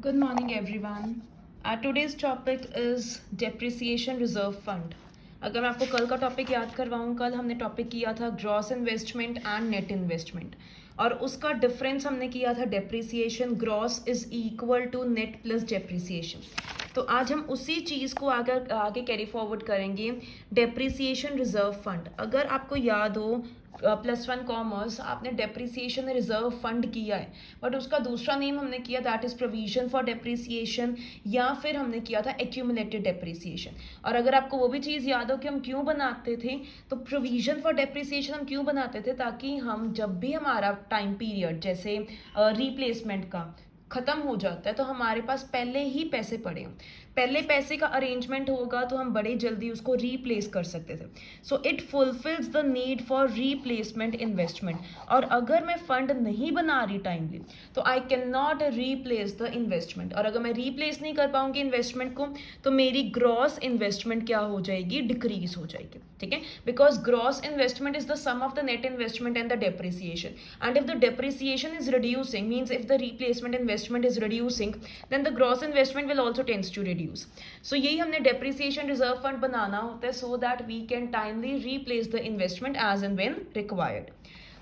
Good morning, everyone. Our today's topic is depreciation reserve fund. अगर मैं आपको कल का टॉपिक याद करवाऊँ, कल हमने टॉपिक किया था gross investment and net investment, और उसका डिफरेंस हमने किया था depreciation gross is equal to net plus depreciation. तो आज हम उसी चीज़ को आगे कैरी फॉरवर्ड करेंगे। डेप्रिसिएशन रिजर्व फंड, अगर आपको याद हो +1 कॉमर्स आपने डेप्रिसिएशन रिजर्व फंड किया है, बट उसका दूसरा नेम हमने किया that is provision for depreciation, या फिर हमने किया था एक्यूमुलेटेड डेप्रिसिएशन। और अगर आपको वो भी चीज़ याद हो कि हम क्यों बनाते थे, तो प्रोविजन फॉर डेप्रिसिएशन हम क्यों बनाते थे, ताकि हम जब भी हमारा टाइम पीरियड जैसे रिप्लेसमेंट का ख़त्म हो जाता है तो हमारे पास पहले ही पैसे पड़े हों, पहले पैसे का अरेंजमेंट होगा तो हम बड़े जल्दी उसको रीप्लेस कर सकते थे। So it fulfils the need for replacement investment. और अगर मैं फंड नहीं बना रही टाइमली तो I can not replace the investment, और अगर मैं रीप्लेस नहीं कर पाऊंगी इन्वेस्टमेंट को तो मेरी ग्रॉस इन्वेस्टमेंट क्या हो जाएगी, डिक्रीज हो जाएगी। ठीक है, because gross investment is the sum of the net investment and the depreciation, and if the depreciation is reducing means if the replacement investment is reducing then the gross investment will also tends to reduce. So यही हमने depreciation reserve fund बनाना होता है so that we can timely replace the investment as and when required.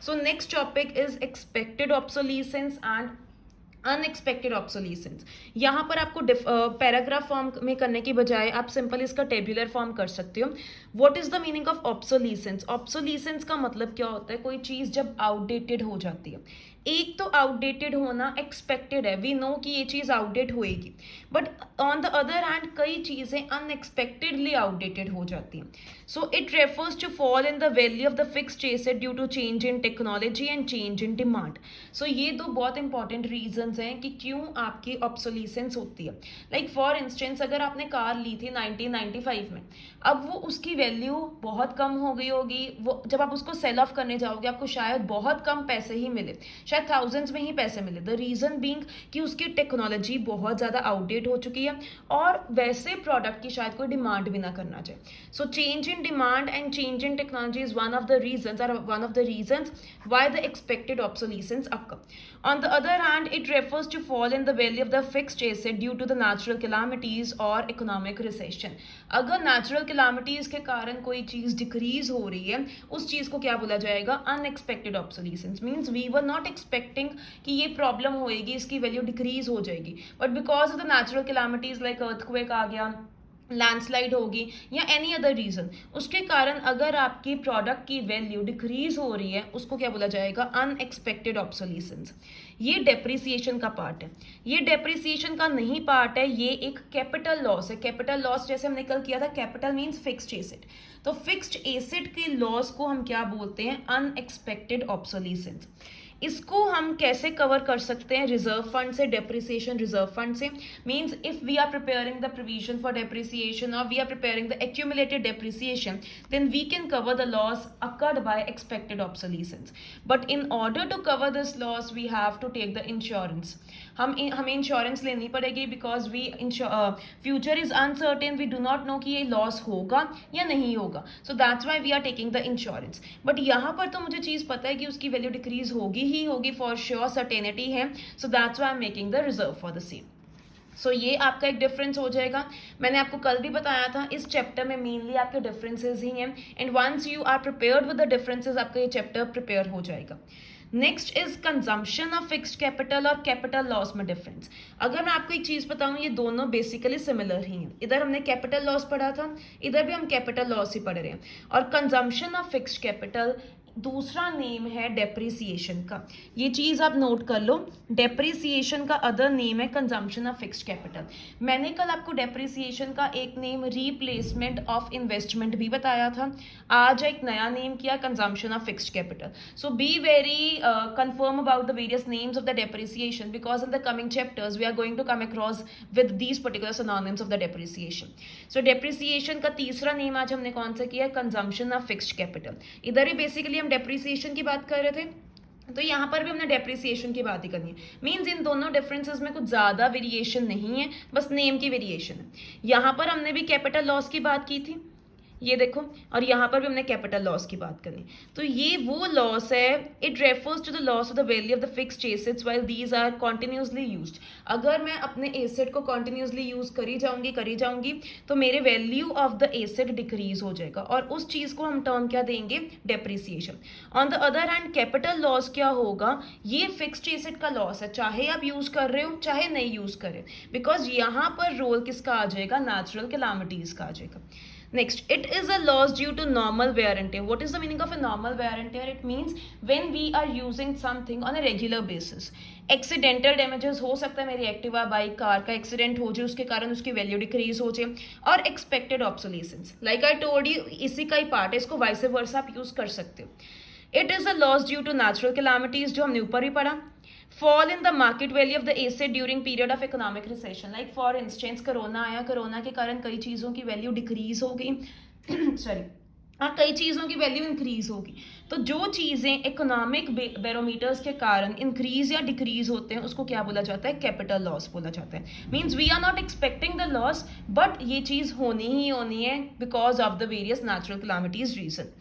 So next topic is expected obsolescence and unexpected obsolescence. यहाँ पर आपको paragraph form में करने की बजाय आप सिंपल इसका टेबुलर फॉर्म कर सकते हो। What is the meaning of obsolescence? Obsolescence का मतलब क्या होता है, कोई चीज़ जब आउटडेटेड हो जाती है। एक तो आउटडेटेड होना एक्सपेक्टेड है, वी नो कि ये चीज़ आउटडेट होएगी, but on the other hand कई चीज़ें अनएक्सपेक्टेडली आउटडेटेड हो जाती हैं। So it refers to fall in the value of the fixed asset due to change in technology and change in demand. So ये दो बहुत इंपॉर्टेंट रीजंस हैं कि क्यों आपकी ऑब्सोलीसेंस होती है। लाइक फॉर इंस्टेंस अगर आपने कार ली थी 1995 में, अब वो उसकी वैल्यू बहुत कम हो गई होगी, वो जब आप उसको सेल ऑफ करने जाओगे आपको शायद बहुत कम पैसे ही मिले, शायद थाउजेंड्स में ही पैसे मिले। द रीज़न बीइंग कि उसकी टेक्नोलॉजी बहुत ज़्यादा आउटडेट हो चुकी है और वैसे प्रोडक्ट की शायद कोई डिमांड भी ना करना चाहिए। So change in demand and change in technology is one of the reasons why the expected obsolescence occur. On the other hand, it refers to fall in the value of the fixed asset due to the natural calamities और economic recession. अगर natural calamities के कारण कोई चीज़ decrease हो रही है, उस चीज़ को क्या बोला जाएगा, unexpected obsolescence. Means we were not expecting कि ये प्रॉब्लम होएगी, इसकी वैल्यू डिक्रीज हो जाएगी, but because of the natural calamities like earthquake आ गया, लैंडस्लाइड होगी या एनी अदर रीज़न, उसके कारण अगर आपकी प्रोडक्ट की वैल्यू डिक्रीज हो रही है उसको क्या बोला जाएगा, अनएक्सपेक्टेड ऑब्सोलीसेंस। ये डेप्रिसिएशन का पार्ट है, ये डेप्रिसिएशन का नहीं पार्ट है, ये एक कैपिटल लॉस है। कैपिटल लॉस जैसे हमने कल किया था, कैपिटल मीन्स फिक्स्ड एसेट, तो फिक्स्ड एसेट के लॉस को हम क्या बोलते हैं, अनएक्सपेक्टेड ऑब्सोलीसेंस। इसको हम कैसे कवर कर सकते हैं, रिजर्व फंड से, डेप्रिसिएशन रिजर्व फंड से। Means if we are preparing the provision for depreciation और we are preparing the accumulated depreciation, then we can cover the loss occurred by expected obsolescence. But in order to cover this loss we have to take the insurance. हमें insurance लेनी पड़ेगी because future is uncertain, we do not know कि ये loss होगा या नहीं होगा, सो that's why we are taking the insurance. But यहाँ पर तो मुझे चीज़ पता है कि उसकी वैल्यू डिक्रीज होगी ही होगी, फॉर श्योर सर्टेनिटी है, so that's why I am making the reserve for the same. So ये आपका एक डिफरेंस हो जाएगा। मैंने आपको कल भी बताया था इस चैप्टर में मेनली आपके डिफरेंसेस ही हैं, and once you are prepared with the differences आपका ये चैप्टर प्रिपेयर हो जाएगा। Next is consumption of fixed capital और कैपिटल लॉस में डिफरेंस। अगर मैं आपको एक चीज़ बताऊं, ये दोनों बेसिकली सिमिलर ही हैं। इधर हमने कैपिटल लॉस पढ़ा था, इधर भी हम कैपिटल लॉस ही पढ़ रहे हैं। और कंजम्पशन ऑफ फिक्स्ड कैपिटल दूसरा नेम है डेप्रिसिएशन का, ये चीज़ आप नोट कर लो। डेप्रिसिएशन का अदर नेम है कंजम्पशन ऑफ फिक्स्ड कैपिटल। मैंने कल आपको डेप्रिसिएशन का एक नेम रीप्लेसमेंट ऑफ इन्वेस्टमेंट भी बताया था, आज एक नया नेम किया consumption of fixed capital. So be very confirm about the various names of the depreciation because in the coming chapters we are going to come across with these particular synonyms of the depreciation. So depreciation का तीसरा name आज हमने कौन सा किया, consumption of fixed capital. इधर ही basically हम depreciation की बात कर रहे थे, तो यहाँ पर भी हमने डेप्रिसिएशन की बात ही करनी है। मीन्स इन दोनों डिफरेंसेस में कुछ ज़्यादा वेरिएशन नहीं है, बस नेम की वेरिएशन है। यहाँ पर हमने भी कैपिटल लॉस की बात की थी, ये देखो, और यहाँ पर भी हमने कैपिटल लॉस की बात करनी। तो ये वो लॉस है, it refers to the loss of the value of the fixed assets while these are continuously used. अगर मैं अपने एसेट को कॉन्टिन्यूसली यूज करी जाऊंगी तो मेरे value of the asset decrease हो जाएगा, और उस चीज को हम टर्म क्या देंगे, depreciation. On the other hand capital loss क्या होगा, ये फिक्स्ड एसेट का लॉस है, चाहे आप यूज कर रहे हो चाहे नहीं यूज कर रहे, बिकॉज यहाँ पर रोल किसका आ जाएगा, नेचुरल कैलामिटीज का आ जाएगा। Next, it is a loss due to normal wear and tear. What is the meaning of a normal wear and tear? It means when we are using something on a regular basis. Accidental damages हो सकता है, मेरी Activa bike car का accident हो जाए, उसके कारण उसकी वैल्यू डिक्रीज हो जाए, और expected obsolescence, like I told you, इसी का ही पार्ट है, इसको वाइस वर्सा आप यूज कर सकते हो। It is a loss due to natural calamities, जो हमने ऊपर ही पढ़ा। Fall in the market value of the asset during period of economic recession, like for instance corona आया, कोरोना के कारण कई चीज़ों की वैल्यू डिक्रीज हो गई सॉरी, और कई चीज़ों की वैल्यू इंक्रीज होगी। तो जो चीज़ें इकोनॉमिक बैरोमीटर्स के कारण इंक्रीज या डिक्रीज होते हैं उसको क्या बोला जाता है, कैपिटल लॉस बोला जाता है। Means we are not expecting the loss, but ये चीज़ होनी ही होनी है because of the various natural calamities reason.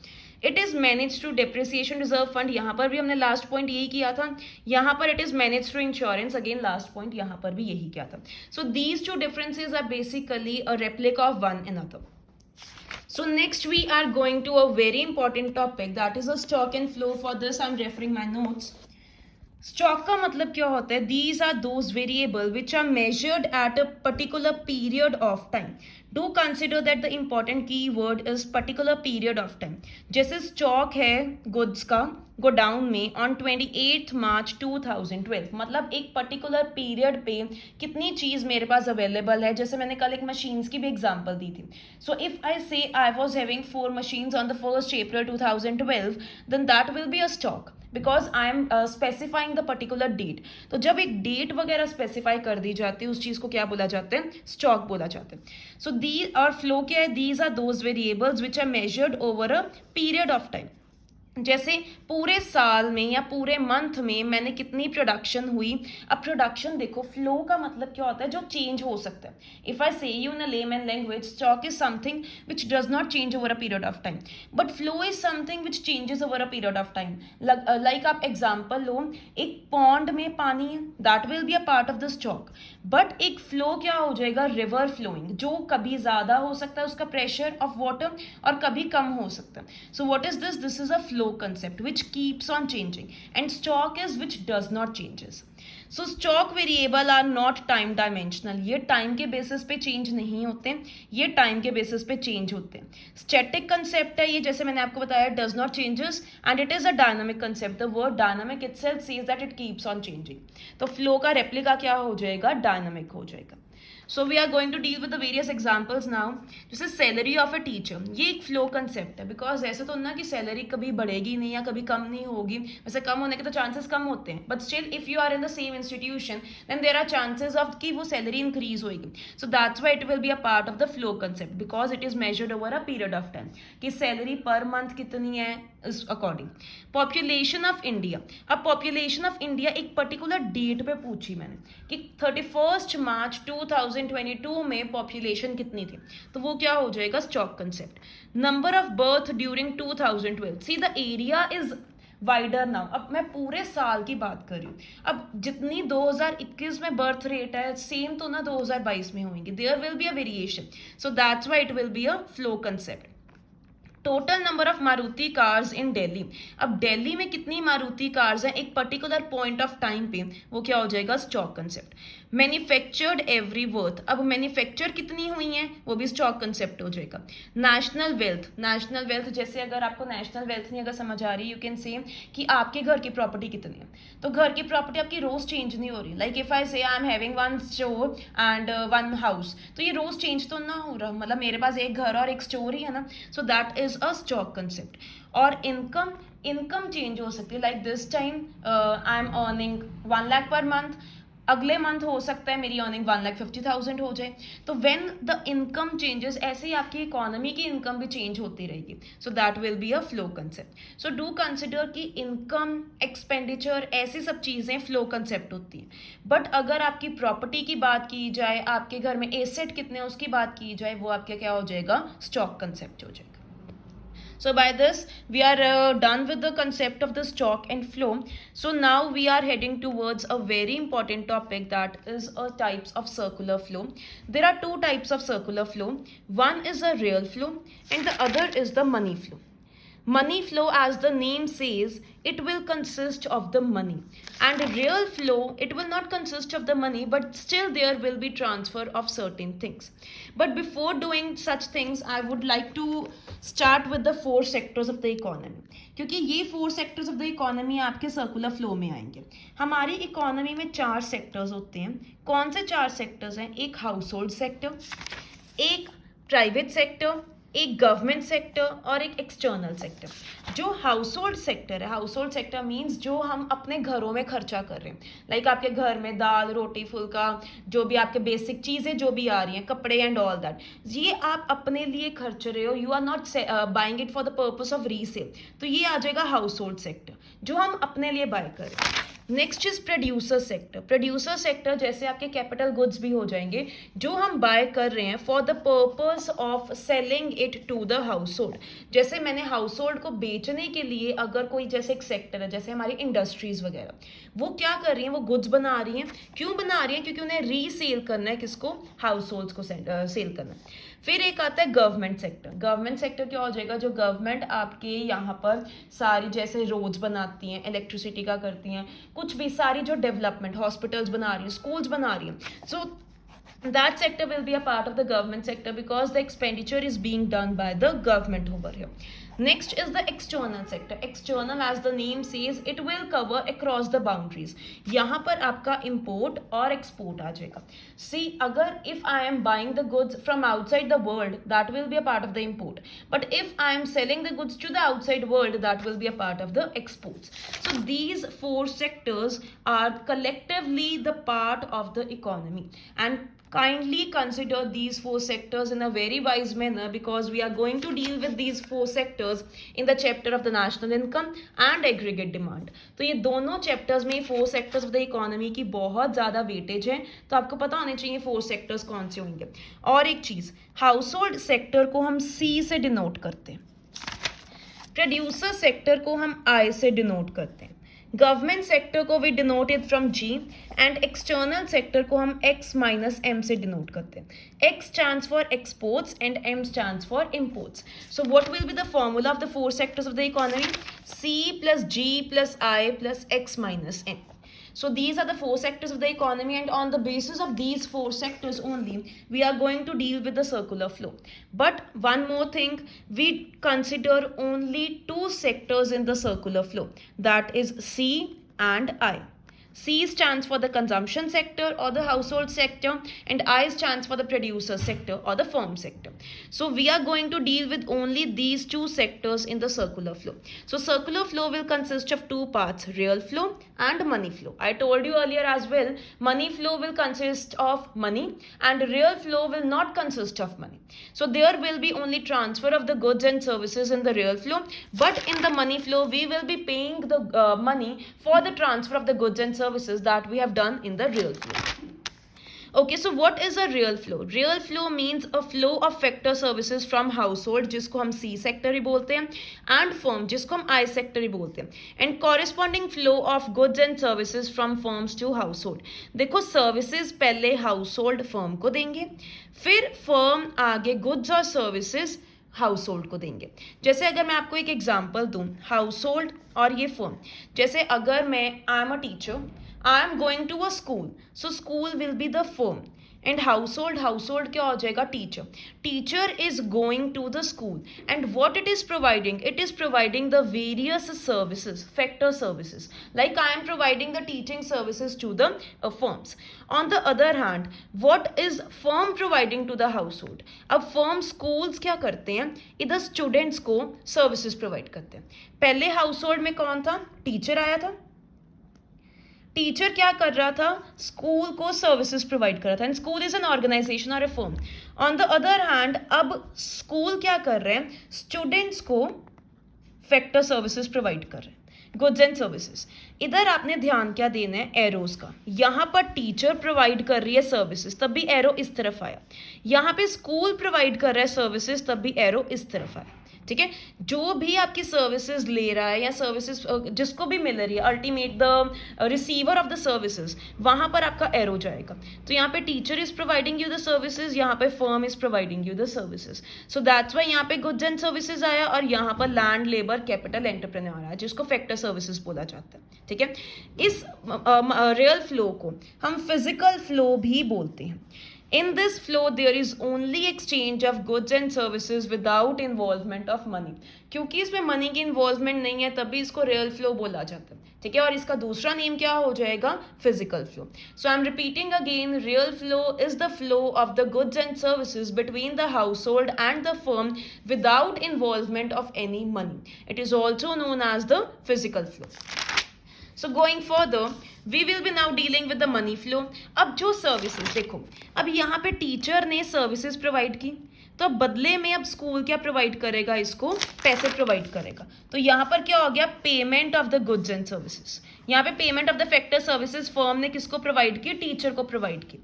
It is manage through depreciation reserve fund, यहाँ पर भी हमने लास्ट पॉइंट यही किया था। यहाँ पर it is manage through insurance, again last point यहाँ पर भी यही किया था। So these two differences are basically a replica of one another. So next we are going to a very important topic, that is a stock and flow. For this I'm referring my notes. Stock का मतलब क्या होता है, these are those variable which are measured at a particular period of time. Do consider that the important key word is particular period of time. जैसे stock है goods का godown में on 28 March 2012, मतलब एक पर्टिकुलर पीरियड पे कितनी चीज़ मेरे पास available है। जैसे मैंने कल एक मशीन्स की भी एग्जांपल दी थी। सो if I say I was having 4 machines on the 1st April 2012, then that will be a stock because I am specifying the particular date. तो जब एक डेट वगैरह स्पेसिफाई कर दी जाती है उस चीज़ को क्या बोला जाता है, स्टॉक बोला जाता है। सो दी और फ्लो क्या है, these are those variables which are measured over a period of time. जैसे पूरे साल में या पूरे मंथ में मैंने कितनी प्रोडक्शन हुई। अब प्रोडक्शन देखो, फ्लो का मतलब क्या होता है, जो चेंज हो सकता है। इफ आई से you in a layman language, stock is something which does not change over a period of time, but flow is something which changes over a period of time. Like आप example लो, एक pond में पानी है, that will be a part of the stock, but एक flow क्या हो जाएगा, river flowing, जो कभी ज्यादा हो सकता है उसका प्रेशर ऑफ वाटर और कभी कम हो सकता है। So what is this, this is a flow concept which keeps on changing, and stock is which does not changes. So stock variable are not time dimensional, ये टाइम के basis पे change नहीं होते, ये टाइम के basis पे change होते हैं। स्टैटिक कंसेप्ट है ये, जैसे मैंने आपको बताया, does not changes and it is a dynamic concept. The word dynamic itself says that it keeps on changing. तो फ्लो का रेप्लिका क्या हो जाएगा, डायनामिक हो जाएगा। So we are going to deal with the various examples now. जैसे salary of a teacher, ये एक फ्लो कंसेप्ट है, बिकॉज ऐसे तो ना कि सैलरी कभी बढ़ेगी नहीं या कभी कम नहीं होगी, वैसे कम होने के तो चांसेस कम होते हैं, but still if you are in the same institution then there are chances of कि वो सैलरी इंक्रीज होगी। So that's why it will be a part of the flow concept, because it is measured over a period of time, कि salary per month कितनी है इस according. Population of India, अब population of India एक particular date पे पूछी मैंने कि 31 मार्च 2022 में पॉपुलेशन कितनी थी, तो वो क्या हो जाएगा, stock concept. Number of birth during 2012, see the area is wider now. अब मैं पूरे साल की बात कर रही हूँ, अब जितनी 2021 में बर्थ रेट है सेम तो ना 2022 में होंगी, there will be a variation, so that's why it will be a flow concept. Total number of Maruti cars in Delhi, अब दिल्ली में कितनी मारुति कार्स हैं एक पर्टिकुलर पॉइंट ऑफ टाइम पे, वो क्या हो जाएगा, stock concept. Manufactured every worth, अब मैन्युफैक्चर कितनी हुई हैं वो भी स्टॉक कंसेप्ट हो जाएगा। नेशनल वेल्थ, नेशनल वेल्थ जैसे अगर आपको नेशनल वेल्थ नहीं अगर समझ आ रही, यू कैन से कि आपके घर की प्रॉपर्टी कितनी है, तो घर की प्रॉपर्टी आपकी रोज चेंज नहीं हो रही। Like if I say I am having 1 store and 1 house, तो ये रोज चेंज तो ना हो रहा, मतलब मेरे पास एक घर और एक स्टोर ही है ना, so that is a stock concept. और इनकम, इनकम चेंज हो सकती है, like this time I am earning 1 lakh per month, अगले मंथ हो सकता है मेरी अर्निंग 1,50,000 हो जाए। तो व्हेन द इनकम चेंजेस, ऐसे ही आपकी इकोनॉमी की इनकम भी चेंज होती रहेगी, so that will be a flow concept. So do consider कि इनकम, एक्सपेंडिचर, ऐसी सब चीज़ें फ्लो कंसेप्ट होती हैं। बट अगर आपकी प्रॉपर्टी की बात की जाए, आपके घर में एसेट कितने उसकी बात की जाए, वो आपके क्या हो जाएगा, स्टॉक कंसेप्ट हो जाएगा। So by this we are done with the concept of the stock and flow. So now we are heading towards a very important topic, that is types of circular flow. There are two types of circular flow. One is a real flow and the other is the money flow. Money flow, as the name says, it will consist of the money, and real flow, it will not consist of the money, but still there will be transfer of certain things. But before doing such things, I would like to start with the four sectors of the economy, क्योंकि ये four sectors of the economy आपके circular flow में आएंगे. हमारी economy में चार sectors होते हैं. कौन से चार सेक्टर्स हैं? एक हाउस होल्ड सेक्टर, एक प्राइवेट सेक्टर, एक गवर्नमेंट सेक्टर और एक एक्सटर्नल सेक्टर. जो हाउस होल्ड सेक्टर है, हाउस होल्ड सेक्टर मीन्स जो हम अपने घरों में खर्चा कर रहे हैं, लाइक आपके घर में दाल रोटी फुल्का, जो भी आपके बेसिक चीज़ें जो भी आ रही हैं, कपड़े एंड ऑल दैट, ये आप अपने लिए खर्च रहे हो. You are not buying it for the purpose of resale. तो ये आ जाएगा हाउस होल्ड सेक्टर, जो हम अपने लिए बाय कर रहे हैं. Next is producer sector. Producer sector जैसे आपके कैपिटल गुड्स भी हो जाएंगे, जो हम बाय कर रहे हैं for the purpose of selling it to the household. जैसे मैंने हाउस होल्ड को बेचने के लिए अगर कोई जैसे एक सेक्टर है, जैसे हमारी इंडस्ट्रीज वगैरह, वो क्या कर रही हैं? वो गुड्स बना रही हैं. क्यों बना रही हैं? क्योंकि उन्हें रीसेल करना है. किसको? हाउस होल्ड्स को सेल करना है. फिर एक आता है गवर्नमेंट सेक्टर. गवर्नमेंट सेक्टर क्या हो जाएगा? जो गवर्नमेंट आपके यहाँ पर सारी जैसे रोड्स बनाती हैं, इलेक्ट्रिसिटी का करती हैं, कुछ भी सारी जो डेवलपमेंट, हॉस्पिटल्स बना रही हैं, स्कूल्स बना रही हैं. सो that sector will be a part of the government sector because the expenditure is being done by the government over here. Next is the external sector. External, as the name says, it will cover across the boundaries. यहाँ पर आपका import और export आ जाएगा. See, अगर if I am buying the goods from outside the world, that will be a part of the import. But if I am selling the goods to the outside world, that will be a part of the exports. So these four sectors are collectively the part of the economy. And kindly consider these four sectors in a very wise manner, because we are going to deal with these four sectors in the chapter of the national income and aggregate demand. तो ये दोनों chapters में four sectors of the economy की बहुत ज़्यादा weightage है, तो आपको पता होने चाहिए फोर सेक्टर्स कौन से होंगे. और एक चीज़, हाउस होल्ड सेक्टर को हम सी से डिनोट करते हैं, प्रोड्यूसर सेक्टर को हम आई से डिनोट करते हैं, गवर्नमेंट सेक्टर को we denote it from G, and external sector को हम एक्स माइनस एम से डिनोट करते हैं. X stands for exports and M stands for imports. So what will be the formula of the four sectors of the economy? C plus G plus I plus X minus M. So these are the four sectors of the economy, and on the basis of these four sectors only, we are going to deal with the circular flow. But one more thing, we consider only two sectors in the circular flow, that is C and I. C stands for the consumption sector or the household sector, and I stands for the producer sector or the firm sector. So we are going to deal with only these two sectors in the circular flow. So circular flow will consist of two parts, real flow and money flow. I told you earlier as well, money flow will consist of money and real flow will not consist of money. So there will be only transfer of the goods and services in the real flow, but in the money flow we will be paying the money for the transfer of the goods and services that we have done in the real flow. Okay, so what is a real flow? Real flow means a flow of factor services from household, जिसको हम C sector ही बोलते हैं, and firm, जिसको हम I sector ही बोलते हैं, and corresponding flow of goods and services from firms to household. देखो services पहले household firm को देंगे, फिर firm आगे goods और services हाउस होल्ड को देंगे. जैसे अगर मैं आपको एक एग्जांपल दूं, हाउस होल्ड और ये फर्म, जैसे अगर मैं I am a teacher, I am going to a school, so school will be the firm, and household क्या हो जाएगा? Teacher. Teacher is going to the school, and what it is providing? It is providing the various services, factor services, like I am providing the teaching services to the firms. On the other hand, what is firm providing to the household? अब firm, schools क्या करते हैं? इधर students को services provide करते हैं. पहले household में कौन था? टीचर आया था. टीचर क्या कर रहा था? स्कूल को सर्विसेज प्रोवाइड कर रहा था, and school is an organization और a firm. On the other hand, अब स्कूल क्या कर रहे हैं? स्टूडेंट्स को फैक्टर सर्विसेज प्रोवाइड कर रहे हैं, गुड्स एंड सर्विसेज. इधर आपने ध्यान क्या देना है? एरोज का. यहाँ पर टीचर प्रोवाइड कर रही है सर्विसेज, तब भी एरो इस तरफ आया. यहाँ पे स्कूल प्रोवाइड कर रहा है सर्विसेज, तब भी एरो इस तरफ आया. ठीक है, जो भी आपकी सर्विसेज ले रहा है या सर्विसेज जिसको भी मिल रही है, ultimate the receiver of the services, वहाँ पर आपका एरो जाएगा। तो यहाँ पे teacher is providing you the services, यहाँ पे firm is providing you the services. So that's Y यहाँ पे गुड्स एंड सर्विसेज आया, और यहाँ पर लैंड, लेबर, कैपिटल, एंटरप्रेन्योर आया, जिसको फैक्टर सर्विसेज बोला जाता है। ठीक है, इस रियल फ्लो को हम फिजिकल फ्लो भी बोलते हैं। In this flow, there is only exchange of goods and services without involvement of money. क्योंकि इसमें मनी की इन्वॉल्वमेंट नहीं है, तभी इसको रियल फ्लो बोला जाता है। ठीक है, और इसका दूसरा नेम क्या हो जाएगा? Physical flow. So I am repeating again, real flow is the flow of the goods and services between the household and the firm without involvement of any money. It is also known as the physical flow. So going further, we will be now dealing with the money flow. अब जो services, देखो अब यहाँ पे teacher ने services provide की, तो अब बदले में अब स्कूल क्या प्रोवाइड करेगा? इसको पैसे प्रोवाइड करेगा। तो यहाँ पर क्या हो गया? Payment of the goods and services. यहाँ पे payment of the factor services firm ने किसको प्रोवाइड की? टीचर को प्रोवाइड की।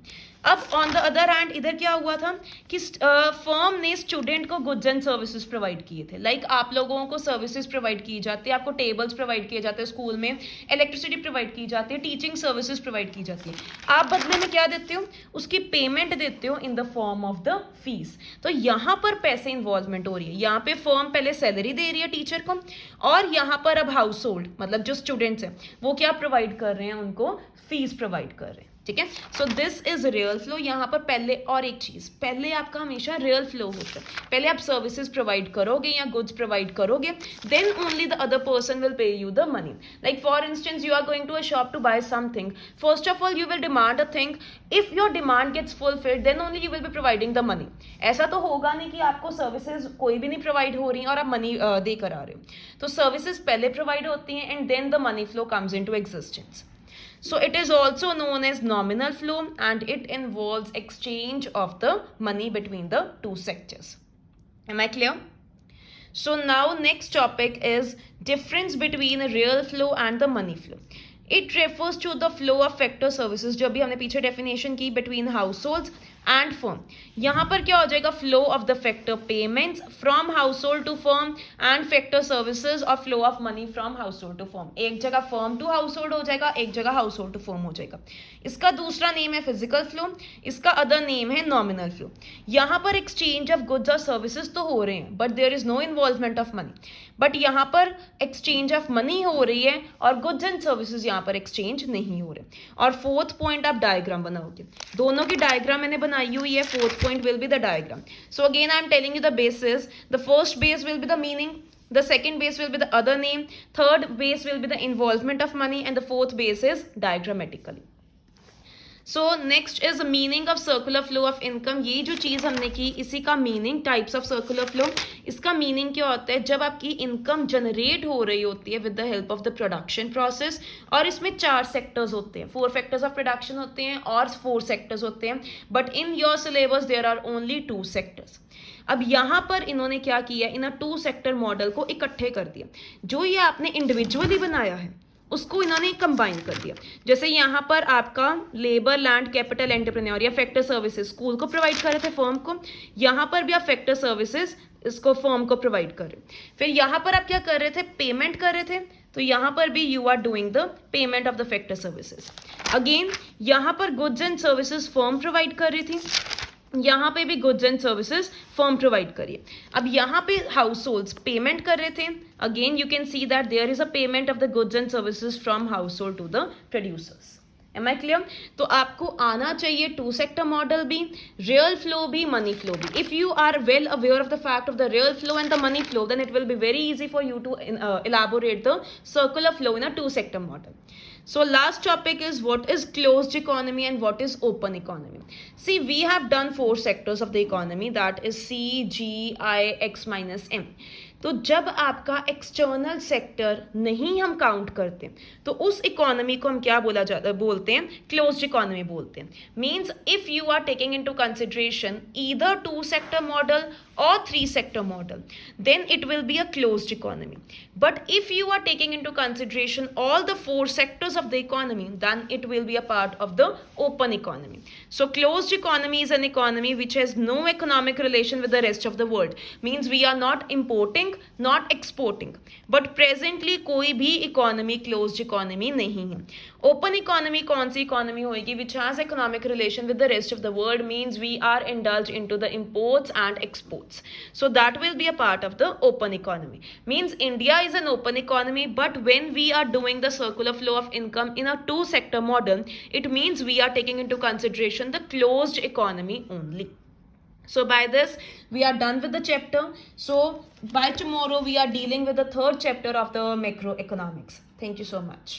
अब ऑन द अदर हैंड इधर क्या हुआ था कि फर्म ने स्टूडेंट को गुड्स एंड सर्विसेज प्रोवाइड किए थे। लाइक आप लोगों को सर्विसेज प्रोवाइड की जाती है, आपको टेबल्स प्रोवाइड किए जाते हैं स्कूल में, इलेक्ट्रिसिटी प्रोवाइड की जाती है, टीचिंग सर्विसेज प्रोवाइड की जाती है। आप बदले में क्या देते हो? उसकी पेमेंट देते हो in the form of the fees. तो यहाँ पर पैसे इन्वॉल्वमेंट हो रही है। यहाँ पे फर्म पहले सैलरी दे रही है टीचर को, और यहाँ पर अब हाउस होल्ड मतलब जो स्टूडेंट्स हैं वो क्या प्रोवाइड कर रहे हैं? उनको फीस प्रोवाइड कर रहे हैं। ठीक है, so this is real flow. यहाँ पर पहले और एक चीज, पहले आपका हमेशा रियल फ्लो होता है। पहले आप सर्विसेज प्रोवाइड करोगे या गुड्स प्रोवाइड करोगे, then only the other person will pay you the money. Like for instance, you are going to a shop to buy something, first of all you will demand a thing, if your demand gets fulfilled then only you will be providing the money. ऐसा तो होगा नहीं कि आपको services कोई भी नहीं provide हो रही और आप मनी दे कर आ रहे हो। तो सर्विसेज पहले प्रोवाइड होती हैं and then the money flow comes into existence. So it is also known as nominal flow and it involves exchange of the money between the two sectors. Am I clear? So now next topic is difference between real flow and the money flow. It refers to the flow of factor services जो भी हमने पीछे definition की between households and firm. यहाँ पर क्या हो जाएगा? flow of the factor payments from household to firm and factor services और flow of money from household to firm. एक जगह firm to household हो जाएगा, एक जगह household to firm हो जाएगा. इसका दूसरा नेम है physical flow, इसका अदर नेम है nominal flow. यहाँ पर exchange of goods और services तो हो रहे हैं but there is no involvement of money. But यहाँ पर exchange of money हो रही है और goods and services यहाँ पर exchange नहीं हो रहे. और फोर्थ पॉइंट आप डायग्राम बनाओगे, दोनों की डायग्राम मैंने बनाई हुई है. Fourth point will be the diagram. So again I am telling you the basis. The first base will be the meaning, the second base will be the other name, third base will be the involvement of money, and the fourth base is diagrammatically. So next is meaning of circular flow of income. ये जो चीज़ हमने की इसी का meaning, types of circular flow. इसका meaning क्या होता है? जब आपकी इनकम जनरेट हो रही होती है with the help of the production process, और इसमें 4 सेक्टर्स होते हैं, 4 फैक्टर्स ऑफ प्रोडक्शन होते हैं और 4 सेक्टर्स होते हैं. But in your syllabus there are only 2 sectors. अब यहाँ पर इन्होंने क्या किया? इन 2 सेक्टर मॉडल को इकट्ठे कर दिया. जो ये आपने इंडिविजुअली बनाया है उसको इन्होंने कंबाइन कर दिया. जैसे यहाँ पर आपका लेबर, लैंड, कैपिटल, एंटरप्रेन्योर या फैक्टर सर्विसेज स्कूल को प्रोवाइड कर रहे थे फर्म को, यहाँ पर भी आप फैक्टर सर्विसेज इसको फर्म को प्रोवाइड कर रहे हो. फिर यहाँ पर आप क्या कर रहे थे? पेमेंट कर रहे थे. तो यहाँ पर भी you are doing the payment of the factor services. Again यहाँ पर goods and services firm provide कर रही थी, यहाँ पे भी goods and services firm provide करिए. अब यहाँ पे हाउस होल्ड्स पेमेंट कर रहे थे. Again you can see that there is a payment of the goods and services from household to the producers. Am I clear? तो आपको आना चाहिए 2 सेक्टर मॉडल भी, रियल फ्लो भी, मनी फ्लो भी. If you are well aware of the fact of the real flow and the money flow, then it will be very easy for you to elaborate the circular flow in a 2 sector model. So last topic is what is closed economy and what is open economy. See, we have done 4 sectors of the economy, that is C, G, I, X minus M. तो जब आपका external sector नहीं हम count करते तो उस economy को हम क्या बोलते हैं? क्लोज्ड इकोनॉमी बोलते हैं. Means if you are taking into consideration either 2 sector model or 3 sector model, then it will be a closed economy. But if you are taking into consideration all the 4 sectors of the economy, then it will be a part of the open economy. So closed economy is an economy which has no economic relation with the rest of the world. Means we are not importing not exporting, but presently कोई भी economy closed economy नहीं है. Open economy कौन सी economy होगी? Which has economic relation with the rest of the world, means we are indulge into the imports and exports. So that will be a part of the open economy. Means India is an open economy, but when we are doing the circular flow of income in a two sector model, it means we are taking into consideration the closed economy only. So by this we are done with the chapter. So by tomorrow we are dealing with the third chapter of the macroeconomics. Thank you so much.